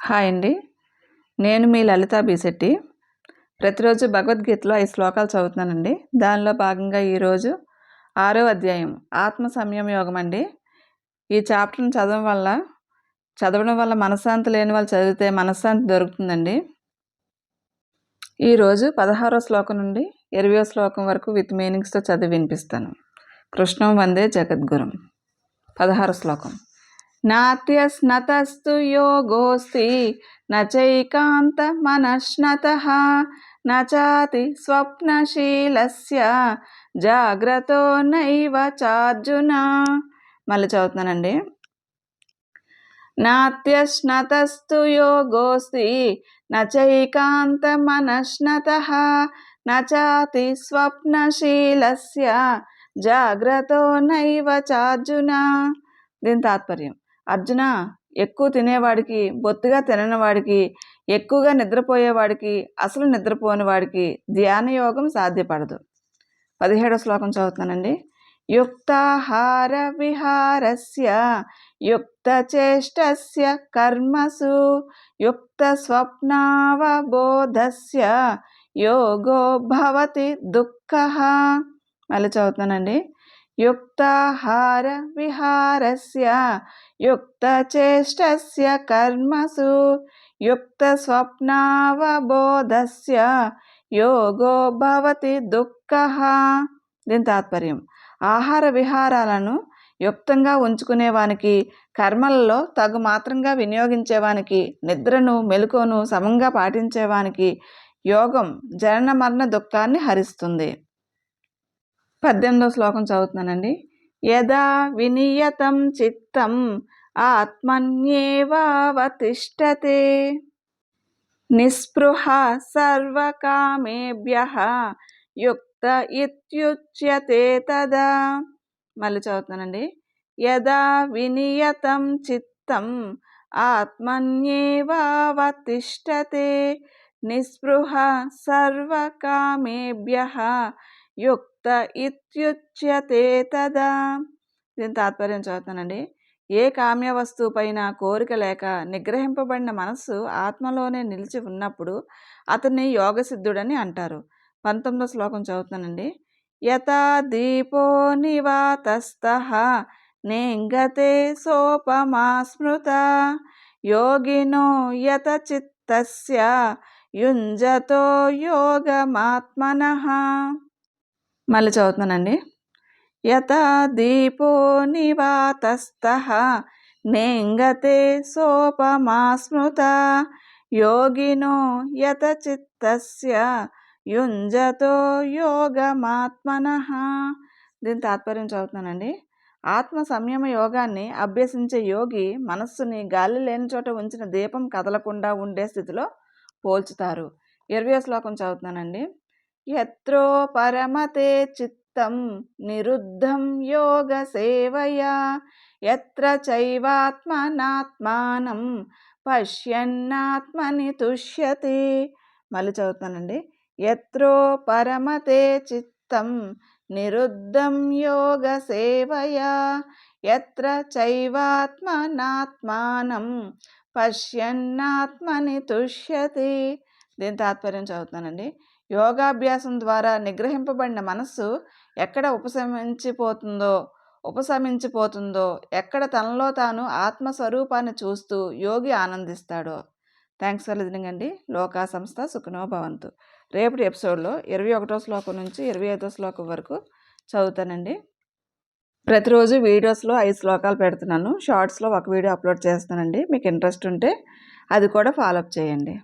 Hi అండి. నేను మీ లలితా బీశెట్టి. ప్రతిరోజు భగవద్గీతలో 5 శ్లోకాలు చదువుతున్నానండి. దానిలో భాగంగా ఈరోజు 6వ అధ్యాయం ఆత్మ సంయమ యోగం అండి. ఈ చాప్టర్ని చదవడం వల్ల మనశ్శాంతి లేని వాళ్ళు చదివితే మనశ్శాంతి దొరుకుతుందండి. ఈరోజు 16వ శ్లోకం నుండి 20వ శ్లోకం వరకు విత్ మీనింగ్స్తో చదివి వినిపిస్తాను. కృష్ణం వందే జగద్గురుం. 16వ శ్లోకం. నాత్యస్నతస్తు యోగోస్తి నచైకాంత మనశ్నతః నచాతి స్వప్నశీలస్య జాగ్రతో నైవ చార్జున. మళ్ళీ చదువుతున్నానండి. నాత్యస్నతస్తు యోగోస్తి నచైకాంత మనశ్నతః నచాతి స్వప్నశీలస్య జాగ్రతో నైవ చార్జున. దీని తాత్పర్యం: అర్జున, ఎక్కువ తినేవాడికి, బొత్తిగా తిననివాడికి, ఎక్కువగా నిద్రపోయేవాడికి, అసలు నిద్రపోని వాడికి ధ్యానయోగం సాధ్యపడదు. 17వ శ్లోకం చదువుతానండి. యుక్తాహార విహారస్య యుక్తచేష్టస్య కర్మసు యుక్త స్వప్నావబోధస్య యోగో భవతి దుఃఖః. మళ్ళీ చదువుతానండి. యుక్తాహార విహారస్య యుక్తచేష్టస్య కర్మసు యుక్త స్వప్నావబోధస్య యోగో భవతి దుఃఖః. దీని తాత్పర్యం: ఆహార విహారాలను యుక్తంగా ఉంచుకునేవానికి, కర్మలలో తగు మాత్రంగా వినియోగించేవానికి, నిద్రను మెలకువను సమంగా పాటించేవానికి యోగం జనన మరణ దుఃఖాన్ని హరిస్తుంది. 18వ శ్లోకం చదువుతున్నానండి. యదా వినియతం చిత్తం ఆత్మన్యేవావతిష్టతే నిస్పృహ సర్వకామేభ్యః యుక్త ఇత్యుచ్యతే తదా. మళ్ళీ చదువుతున్నానండి. యదా వినియతం చిత్తం ఆత్మన్యేవావతిష్టతే నిస్పృహ సర్వకామేభ్యః యుక్త ఇత్యుచ్యతే తదా. దీని తాత్పర్యం చదువుతానండి. ఏ కామ్య వస్తువు పైన కోరిక లేక నిగ్రహింపబడిన మనస్సు ఆత్మలోనే నిలిచి ఉన్నప్పుడు అతన్ని యోగసిద్ధుడని అంటారు. 19వ శ్లోకం చదువుతానండి. యథా దీపో నివాతస్థః నేంగతే సోపమా స్మృత యోగినో యత చిత్తస్య యుంజతో యోగమాత్మనః. మళ్ళీ చదువుతున్నానండి. యథా దీపో నివాతస్థః నేంగతే సోపమా స్మృత యోగినో యత చిత్తస్య యుంజతో యోగమాత్మనః. దీని తాత్పర్యం చదువుతున్నానండి. ఆత్మ సంయమ యోగాన్ని అభ్యసించే యోగి మనస్సుని గాలి లేని చోట ఉంచిన దీపం కదలకుండా ఉండే స్థితిలో పోల్చుతారు. 20వ శ్లోకం చదువుతున్నానండి. యత్రో పరమతే చిత్తం నిరుద్ధం యోగ సేవయా యత్ర చైవాత్మనాత్మానం పశ్యన్నాత్మని తుష్యతి. మళ్ళీ చదువుతానండి. యత్రో పరమతే చిత్తం నిరుద్ధం యోగ సేవయా యత్ర చైవాత్మనాత్మానం పశ్యన్నాత్మని తుష్యతి. దీని తాత్పర్యం చదువుతానండి. యోగాభ్యాసం ద్వారా నిగ్రహింపబడిన మనస్సు ఎక్కడ ఉపశమించిపోతుందో, ఎక్కడ తనలో తాను ఆత్మస్వరూపాన్ని చూస్తూ యోగి ఆనందిస్తాడో. థ్యాంక్స్ ఫర్ లిజనింగ్ అండి. లోకా సంస్థ సుఖినో భవంతు. రేపటి ఎపిసోడ్లో 21వ శ్లోకం నుంచి 25వ శ్లోకం వరకు చదువుతానండి. ప్రతిరోజు వీడియోస్లో 5 శ్లోకాలు పెడుతున్నాను. షార్ట్స్లో ఒక వీడియో అప్లోడ్ చేస్తానండి. మీకు ఇంట్రెస్ట్ ఉంటే అది కూడా ఫాలోఅప్ చేయండి.